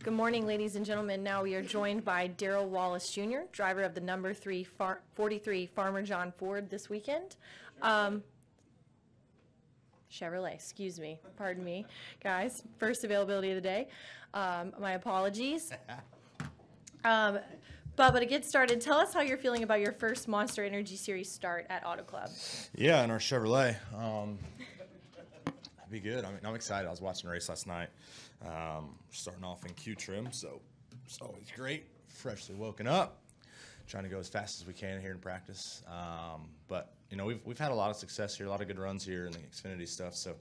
Good morning, ladies and gentlemen. Now we are joined by Darrell Wallace Jr., driver of the number 43 Farmer John Ford this weekend. Chevrolet, excuse me. Pardon me, guys. First availability of the day. My apologies. Bubba, to get started, tell us how you're feeling about your first Monster Energy Series start at Auto Club. Yeah, in our Chevrolet. It'd be good. I'm excited. I was watching a race last night. Starting off in Q trim, so it's always great. Freshly woken up, trying to go as fast as we can here in practice. But you know, we've had a lot of success here, a lot of good runs here in the Xfinity stuff. So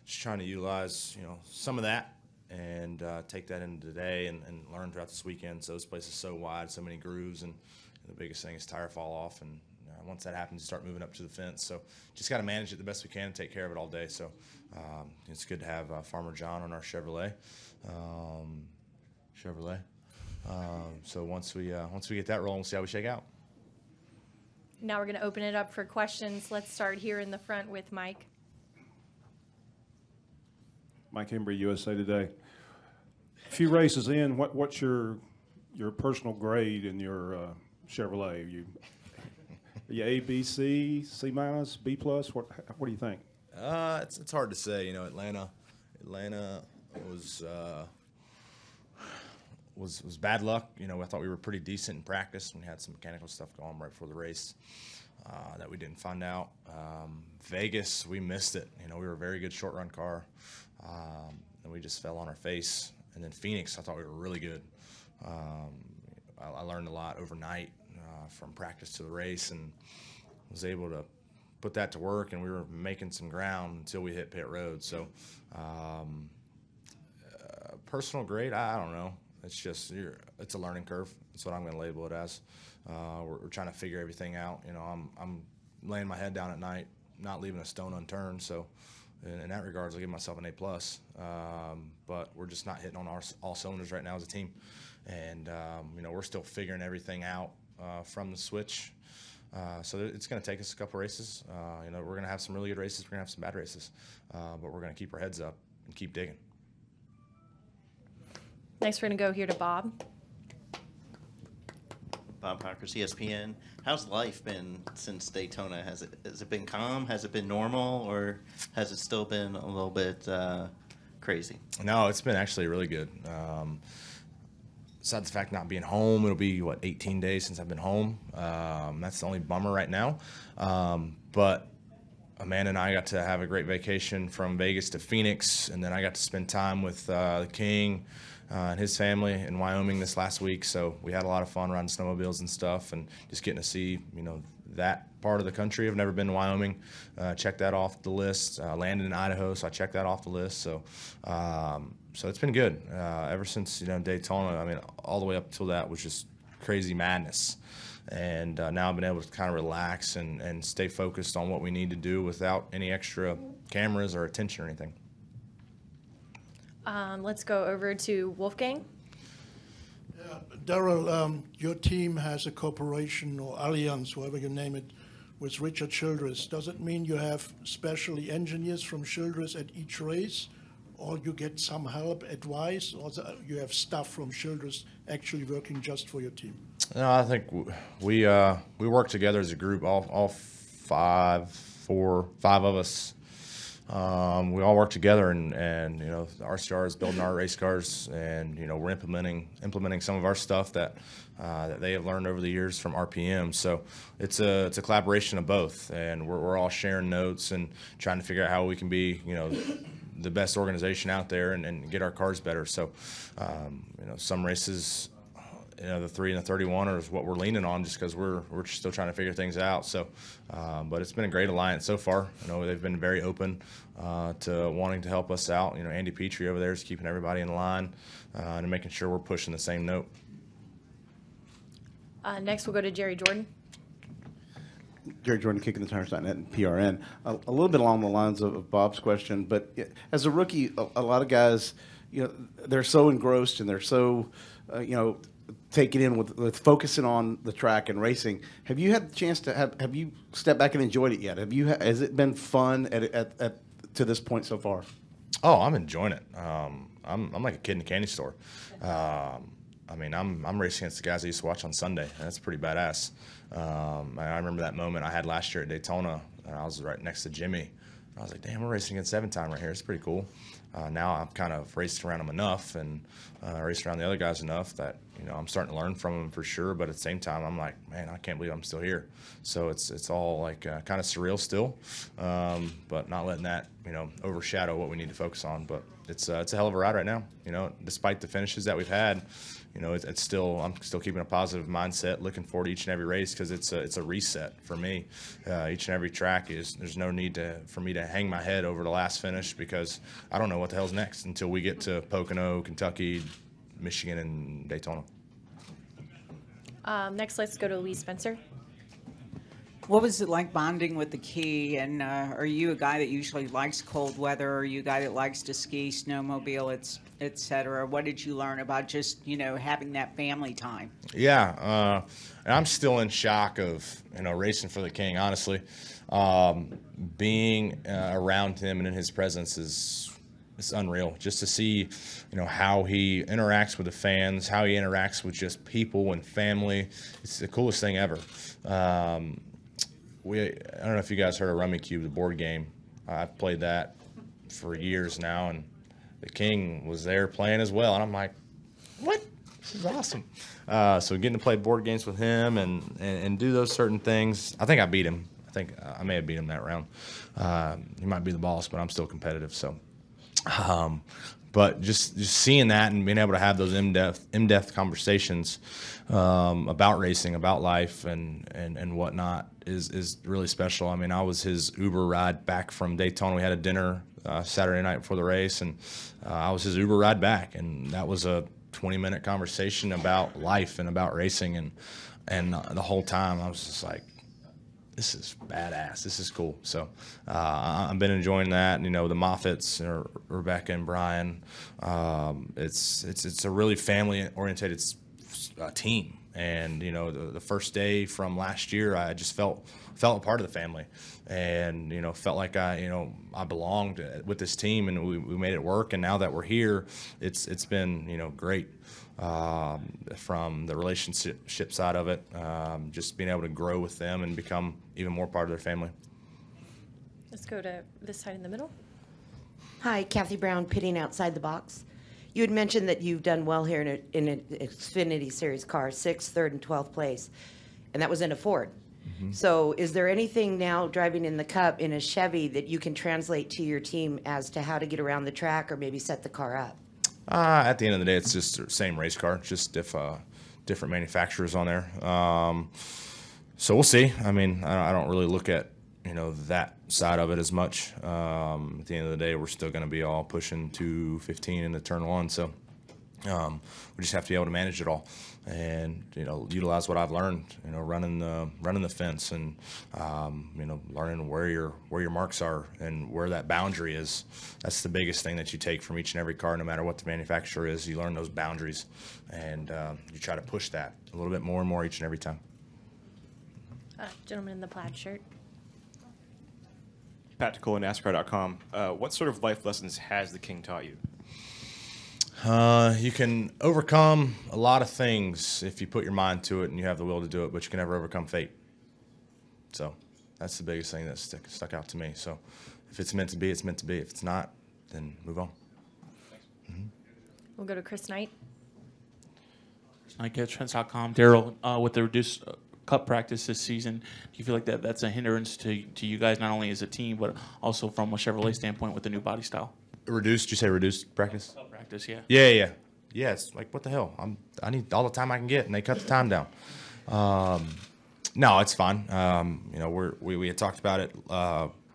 just trying to utilize some of that and take that into today and learn throughout this weekend. So this place is so wide, so many grooves, and the biggest thing is tire fall off. And once that happens, you start moving up to the fence. So just got to manage it the best we can and take care of it all day. So it's good to have Farmer John on our Chevrolet. So once we get that rolling, we'll see how we shake out. Now we're going to open it up for questions. Let's start here in the front with Mike. Mike Hembry, USA Today. A few races in, what's your personal grade in your Chevrolet? Are you A, B, C, C minus, B plus? What do you think? It's hard to say. Atlanta was bad luck. I thought we were pretty decent in practice. We had some mechanical stuff going on right before the race that we didn't find out. Vegas, we missed it. We were a very good short run car, and we just fell on our face. And then Phoenix, I thought we were really good. I learned a lot overnight from practice to the race, and was able to put that to work, and we were making some ground until we hit pit road. So personal grade, I don't know. It's just it's a learning curve. That's what I'm going to label it as. We're trying to figure everything out. I'm laying my head down at night, not leaving a stone unturned. So in that regards, I'll give myself an A+. But we're just not hitting on all cylinders right now as a team. And we're still figuring everything out from the switch. So it's going to take us a couple races. We're going to have some really good races. We're going to have some bad races. But we're going to keep our heads up and keep digging. Next, we're going to go here to Bob. Bob Parkers, ESPN. How's life been since Daytona? Has it been calm? Has it been normal, or has it still been a little bit crazy? No, it's been actually really good. Besides the fact not being home, it'll be 18 days since I've been home. That's the only bummer right now. But Amanda and I got to have a great vacation from Vegas to Phoenix, and then I got to spend time with the King and his family in Wyoming this last week. So we had a lot of fun riding snowmobiles and stuff, and just getting to see that part of the country. I've never been to Wyoming. Checked that off the list. Landed in Idaho, so I checked that off the list. So so it's been good ever since Daytona. I mean, all the way up till that was just crazy madness. And now I've been able to kind of relax and stay focused on what we need to do without any extra cameras or attention or anything. Let's go over to Wolfgang. Darrell, your team has a cooperation or alliance, whatever you name it, with Richard Childress. Does it mean you have specially engineers from Childress at each race, or you get some help, advice, or you have staff from Childress actually working just for your team? No, I think we work together as a group. All five of us. We all work together, and the RCR is building our race cars, and we're implementing some of our stuff that they have learned over the years from RPM. So it's a collaboration of both, and we're all sharing notes and trying to figure out how we can be the best organization out there and get our cars better. So some races, the 3 and the 31 is what we're leaning on, just because we're still trying to figure things out. So, but it's been a great alliance so far. They've been very open to wanting to help us out. Andy Petrie over there is keeping everybody in line and making sure we're pushing the same note. Next, we'll go to Jerry Jordan. Jerry Jordan, Kicking the Tires.net and PRN. A little bit along the lines of Bob's question, but as a rookie, a lot of guys, they're so engrossed and they're so, take it in with focusing on the track and racing. Have you had the chance to have you stepped back and enjoyed it yet? Has it been fun at to this point so far? Oh, I'm enjoying it. I'm like a kid in a candy store. I mean, I'm racing against the guys I used to watch on Sunday. That's pretty badass. I remember that moment I had last year at Daytona, and I was right next to Jimmy. I was like, damn, we're racing against Seven Time right here. It's pretty cool. Now I've kind of raced around them enough and raced around the other guys enough that, you know, I'm starting to learn from them for sure. But at the same time, I'm like, man, I can't believe I'm still here. So it's all like kind of surreal still, but not letting that, you know, overshadow what we need to focus on. But it's a hell of a ride right now. You know, despite the finishes that we've had, you know, it's still, I'm still keeping a positive mindset, looking forward to each and every race because it's a reset for me. Each and every track there's no need for me to hang my head over the last finish because I don't know what the hell's next until we get to Pocono, Kentucky, Michigan, and Daytona. Next, let's go to Lee Spencer. What was it like bonding with the Key? And are you a guy that usually likes cold weather? Are you a guy that likes to ski, snowmobile, et cetera? What did you learn about just, you know, having that family time? Yeah, and I'm still in shock of, you know, racing for the King, honestly. Being around him and in his presence it's unreal. Just to see, you know, how he interacts with the fans, how he interacts with just people and family. It's the coolest thing ever. I don't know if you guys heard of Rummy Cube, the board game. I've played that for years now, and the King was there playing as well. And I'm like, what? This is awesome. So getting to play board games with him and do those certain things, I think I beat him. I think I may have beat him that round. He might be the boss, but I'm still competitive. So, but just seeing that and being able to have those in-depth conversations about racing, about life, and whatnot is really special. I mean, I was his Uber ride back from Daytona. We had a dinner Saturday night before the race, and I was his Uber ride back, and that was a 20-minute conversation about life and about racing, and the whole time I was just like, this is badass. This is cool. So I've been enjoying that. You know, the Moffats, Rebecca and Brian. It's a really family-oriented team. And you know, the first day from last year, I just felt a part of the family, and you know, felt like I belonged with this team, and we made it work. And now that we're here, it's been, you know, great. From the relationship side of it, just being able to grow with them and become even more part of their family. Let's go to this side in the middle. Hi, Kathy Brown, pitting outside the box. You had mentioned that you've done well here in an Xfinity Series car, 6th, 3rd, and 12th place, and that was in a Ford. Mm-hmm. So is there anything now driving in the Cup in a Chevy that you can translate to your team as to how to get around the track or maybe set the car up? At the end of the day, it's just the same race car, just different manufacturers on there. So we'll see. I mean, I don't really look at, you know, that side of it as much. At the end of the day, we're still going to be all pushing 215 into turn one. So we just have to be able to manage it all, and you know, utilize what I've learned. You know, running the fence, and you know, learning where your marks are and where that boundary is. That's the biggest thing that you take from each and every car, no matter what the manufacturer is. You learn those boundaries, and you try to push that a little bit more and more each and every time. Gentleman in the plaid shirt. Pat Ticola, NASCAR.com. What sort of life lessons has the King taught you? You can overcome a lot of things if you put your mind to it and you have the will to do it, but you can never overcome fate. So that's the biggest thing that stuck out to me. So if it's meant to be, it's meant to be. If it's not, then move on. Mm-hmm. We'll go to Chris Knight. Like at Trends.com, Darrell, with the reduced Cup practice this season, do you feel like that's a hindrance to you guys, not only as a team, but also from a Chevrolet standpoint with the new body style? Reduced? Did you say reduced practice? Cup practice, yeah. Yeah. It's like, what the hell? I need all the time I can get, and they cut the time down. No, it's fine. You know, we had talked about it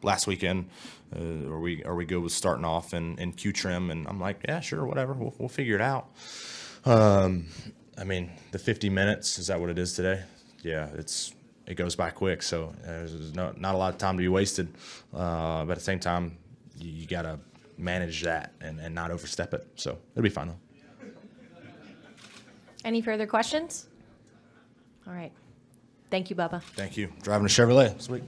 last weekend. Are we good with starting off in Q trim? And I'm like, yeah, sure, whatever. We'll figure it out. I mean, the 50 minutes, is that what it is today? Yeah, it goes by quick, so there's not a lot of time to be wasted. But at the same time, you got to manage that and not overstep it. So it'll be fine, though. Any further questions? All right. Thank you, Bubba. Thank you. Driving a Chevrolet. Sweet.